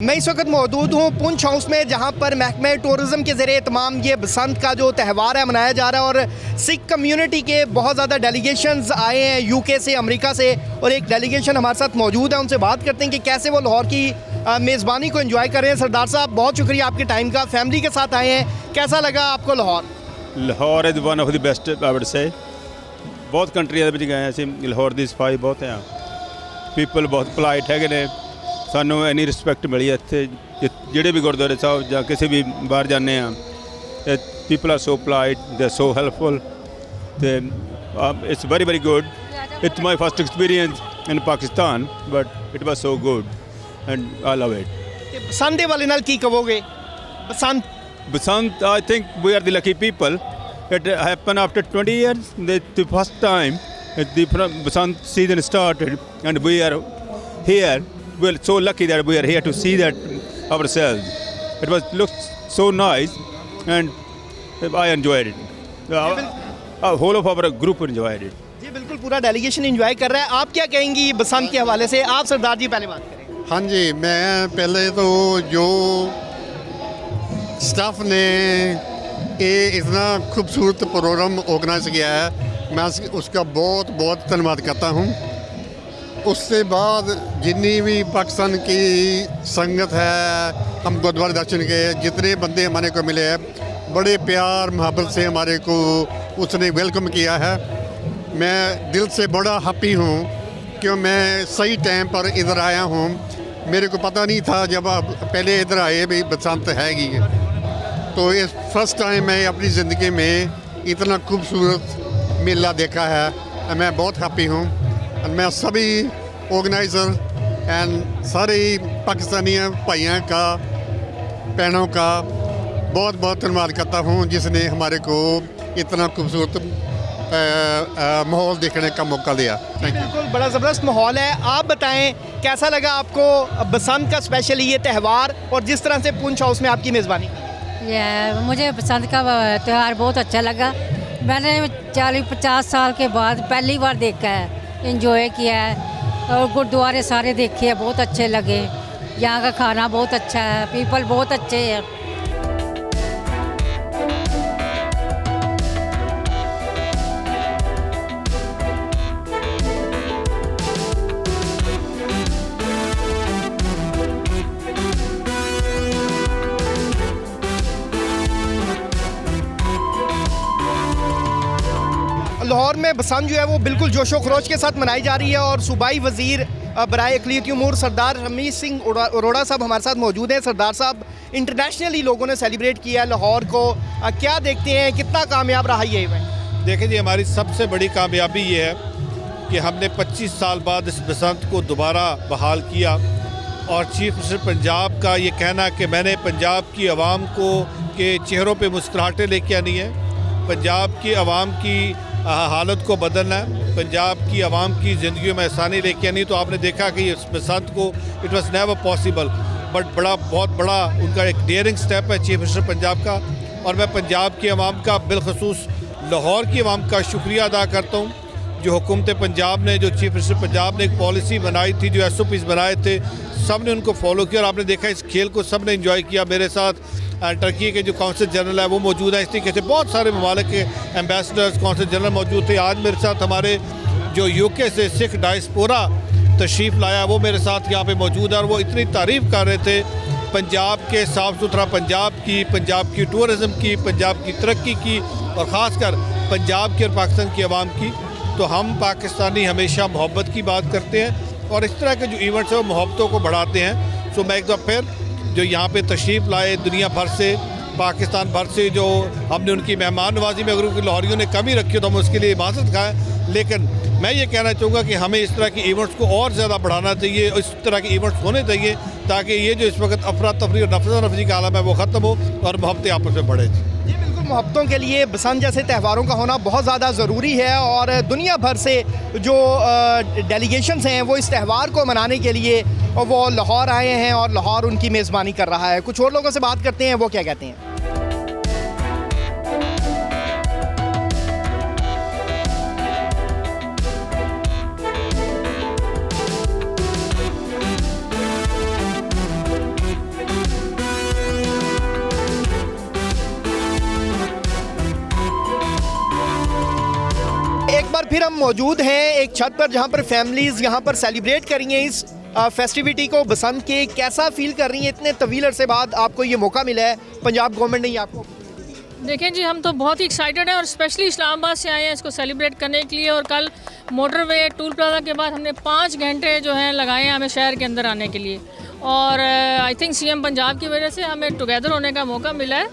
मैं इस वक्त मौजूद हूँ पुंछ हाउस में, जहाँ पर महकमे टूरिज़म के ज़रिए तमाम ये बसंत का जो त्यौहार है मनाया जा रहा है। और सिख कम्युनिटी के बहुत ज़्यादा डेलीगेशंस आए हैं यूके से, अमेरिका से, और एक डेलीगेशन हमारे साथ मौजूद है। उनसे बात करते हैं कि कैसे वो लाहौर की मेज़बानी को एंजॉय कर रहे हैं। सरदार साहब, बहुत शुक्रिया आपके टाइम का, फैमिली के साथ आए हैं, कैसा लगा आपको Lahore? Lahore is one of the best I would say. बहुत कंट्रियां ਦੇ ਵਿੱਚ ਗਏ ਅਸੀਂ, ਲਾਹੌਰ ਦੀ ਸਫਾਈ ਬਹੁਤ ਹੈ, ਪੀਪਲ ਬਹੁਤ ਪੋਲਾਈਟ ਹੈਗੇ ਨੇ, ਸਾਨੂੰ ਇੰਨੀ ਰਿਸਪੈਕਟ ਮਿਲੀ ਇੱਥੇ ਜਿਹੜੇ ਵੀ ਗੁਰਦੁਆਰੇ ਸਾਹਿਬ ਜਾਂ ਕਿਸੇ ਵੀ ਬਾਹਰ ਜਾਂਦੇ ਆ। People are so polite, they are so helpful, ਤੇ it's very very good. It's my first experience in Pakistan, but it was so good and I love it. ਤੇ ਬਸੰਤ ਦੇ ਵਾਲੇ ਨਾਲ ਕੀ ਕਹੋਗੇ? Basant, I think we are the lucky people. It happened after 20 years. The first time the Basant season started, and we are here. We are so lucky that we are here to see that ourselves. It looks so nice, and I enjoyed it. Whole of our group enjoyed it. जी बिल्कुल, पूरा delegation enjoy कर रहा है। आप क्या कहेंगी बसंत के हवाले से? आप सरदार जी पहले बात करें। हाँ जी, मैं पहले तो जो स्टाफ ने ये इतना खूबसूरत प्रोग्राम ऑर्गेनाइज किया है, मैं उसका बहुत बहुत धन्यवाद करता हूँ। उससे बाद जितनी भी पाकिस्तान की संगत है, हम गुरुद्वारा दर्शन के जितने बंदे हमारे को मिले हैं, बड़े प्यार मोहब्बत से हमारे को उसने वेलकम किया है। मैं दिल से बड़ा हैप्पी हूँ कि मैं सही टाइम पर इधर आया हूँ। मेरे को पता नहीं था जब आप पहले इधर आए भी बसंत हैगी, तो इस फर्स्ट टाइम मैं अपनी ज़िंदगी में इतना खूबसूरत मेला देखा है। मैं बहुत हैप्पी हूँ। मैं सभी ऑर्गेनाइज़र एंड सारे पाकिस्तानी भाइयों का, बहनों का बहुत बहुत धन्यवाद करता हूँ, जिसने हमारे को इतना खूबसूरत माहौल देखने का मौका दिया। बिल्कुल, बड़ा ज़बरदस्त माहौल है। आप बताएं कैसा लगा आपको बसंत का स्पेशली ये त्यौहार, और जिस तरह से पुंछ हाउस में आपकी मेज़बानी? मुझे बसंत का त्यौहार बहुत अच्छा लगा। मैंने 40-50 साल के बाद पहली बार देखा है, एंजॉय किया है, और गुरुद्वारे सारे देखे हैं, बहुत अच्छे लगे। यहाँ का खाना बहुत अच्छा है, पीपल बहुत अच्छे हैं। लाहौर में बसंत जो है वो बिल्कुल जोशो खरोश के साथ मनाई जा रही है, और सूबाई वज़ीर बराए इक़लियती उमूर सरदार रमीज़ सिंह अरोड़ा साहब हमारे साथ मौजूद हैं। सरदार साहब, इंटरनेशनली लोगों ने सेलिब्रेट किया है लाहौर को, क्या देखते हैं, कितना कामयाब रहा ये इवेंट? देखिए जी, हमारी सबसे बड़ी कामयाबी ये है कि हमने 25 साल बाद इस बसंत को दोबारा बहाल किया, और चीफ मिनिस्टर पंजाब का ये कहना कि मैंने पंजाब की आवाम को के चेहरों पे मुस्कुराहटें लेके आनी है, पंजाब की आवाम की हालत को बदलना है, पंजाब की आवाम की ज़िंदगी में आसानी लेके आनी। तो आपने देखा कि इस बसंत को it was never possible, but बहुत बड़ा उनका एक डेयरिंग स्टेप है चीफ मिनिस्टर पंजाब का। और मैं पंजाब की आवाम का, बिलखसूस लाहौर की आवाम का शुक्रिया अदा करता हूँ, जो हुकूमत पंजाब ने, जो चीफ मिनिस्टर पंजाब ने एक पॉलिसी बनाई थी, जो SOPs बनाए थे, सब ने उनको फॉलो किया। और आपने देखा इस खेल को सब ने इंजॉय किया। मेरे साथ टर्की के जो कौंसल जनरल है वो मौजूद है, इस तरीके से बहुत सारे ममालिक के एम्बेसडर्स, कौंसल जनरल मौजूद थे। आज मेरे साथ हमारे जो यूके से सिख डायस्पोरा तशरीफ़ लाया, वो मेरे साथ यहाँ पे मौजूद है, और वो इतनी तारीफ़ कर रहे थे पंजाब के साफ़ सुथरा पंजाब की टूरिज़म की, पंजाब की तरक्की की, और ख़ासकर पंजाब की और पाकिस्तान की आवाम की। तो हम पाकिस्तानी हमेशा मोहब्बत की बात करते हैं, और इस तरह के जो इवेंट्स हैं वो मोहब्बतों को बढ़ाते हैं। सो मैं एक बार फिर जो यहाँ पे तशरीफ़ लाए दुनिया भर से, पाकिस्तान भर से, जो हमने उनकी मेहमान नवाजी में अगर उनकी लाहौरियों ने कमी रखी हो तो हम उसके लिए माज़रत खाएँ। लेकिन मैं ये कहना चाहूँगा कि हमें इस तरह की इवेंट्स को और ज़्यादा बढ़ाना चाहिए, इस तरह के इवेंट्स होने चाहिए, ताकि ये जो इस वक्त अफरा तफरी और नफरत का आलम है वो ख़त्म हो और मोहब्बतें आपस में बढ़े। जी बिल्कुल, मोहब्बतों के लिए बसंत जैसे त्यौहारों का होना बहुत ज़्यादा ज़रूरी है, और दुनिया भर से जो डेलीगेशंस हैं वो इस त्यौहार को मनाने के लिए वो लाहौर आए हैं, और लाहौर उनकी मेज़बानी कर रहा है। कुछ और लोगों से बात करते हैं, वो क्या कहते हैं। फिर हम मौजूद हैं एक छत पर जहां पर फैमिलीज़ यहां पर सेलिब्रेट करी हैं इस फेस्टिविटी को बसंत के। कैसा फील कर रही हैं इतने तवील अरसे बाद आपको ये मौका मिला है, पंजाब गवर्नमेंट ने ये आपको? देखें जी, हम तो बहुत ही एक्साइटेड हैं और स्पेशली इस्लामाबाद से आए हैं इसको सेलिब्रेट करने के लिए। और कल मोटरवे टूल प्लाजा के बाद हमने 5 घंटे जो हैं लगाए हैं हमें शहर के अंदर आने के लिए। और आई थिंक सीएम पंजाब की वजह से हमें टुगेदर होने का मौका मिला है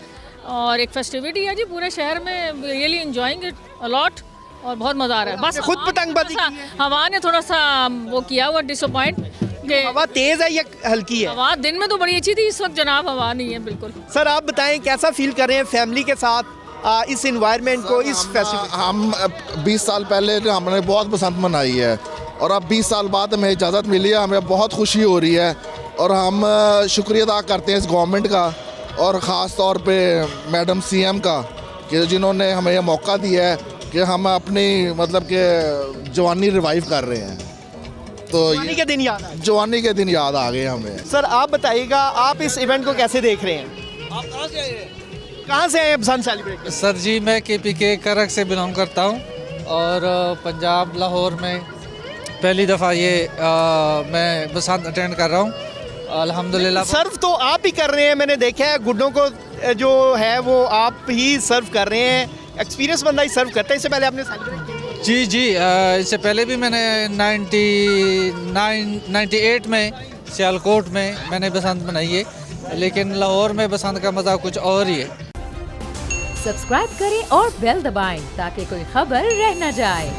और एक फेस्टिविटी है जी पूरे शहर में। रियली इंजॉइंग इट अलॉट और बहुत मज़ा आ रहा है। बस खुद पतंगबाजी हवा ने थोड़ा सा वो किया हुआ डिसअपॉइंट कि हवा तेज़ है या हल्की है? हवा दिन में तो बड़ी अच्छी थी, इस वक्त जनाब हवा नहीं है बिल्कुल। सर आप बताएं कैसा फील कर रहे हैं फैमिली के साथ इस इन्वायरमेंट को, इस फेस्टिवल? हम 20 साल पहले हमने बहुत बसंत मनाई है और अब 20 साल बाद हमें इजाज़त मिली है, हमें बहुत खुशी हो रही है और हम शुक्रिया अदा करते हैं इस गवर्नमेंट का और ख़ास तौर पे मैडम सीएम का कि जिन्होंने हमें ये मौका दिया है कि हम अपनी मतलब कि जवानी रिवाइव कर रहे हैं। तो जवानी के दिन याद आए? जवानी के दिन याद आ गए हमें। सर आप बताइएगा आप इस इवेंट को कैसे देख रहे हैं? आप कहाँ से आए हैं? कहाँ से आए हैं बसंत सेलिब्रेट करने? सर जी मैं केपीके करक से बिलोंग करता हूँ और पंजाब लाहौर में पहली दफ़ा ये मैं बसंत अटेंड कर रहा हूँ अल्हम्दुलिल्लाह। सर्व तो आप ही कर रहे हैं, मैंने देखा है गुड्डों को जो है वो आप ही सर्व कर रहे हैं। एक्सपीरियंस बंदा ही सर्व करता है, इससे पहले आपने सेलिब्रेट किया? जी इससे पहले भी मैंने 98 में सियालकोट में मैंने बसंत मनाई है, लेकिन लाहौर में बसंत का मज़ा कुछ और ही है। सब्सक्राइब करें और बेल दबाएं ताकि कोई खबर रह न जाए।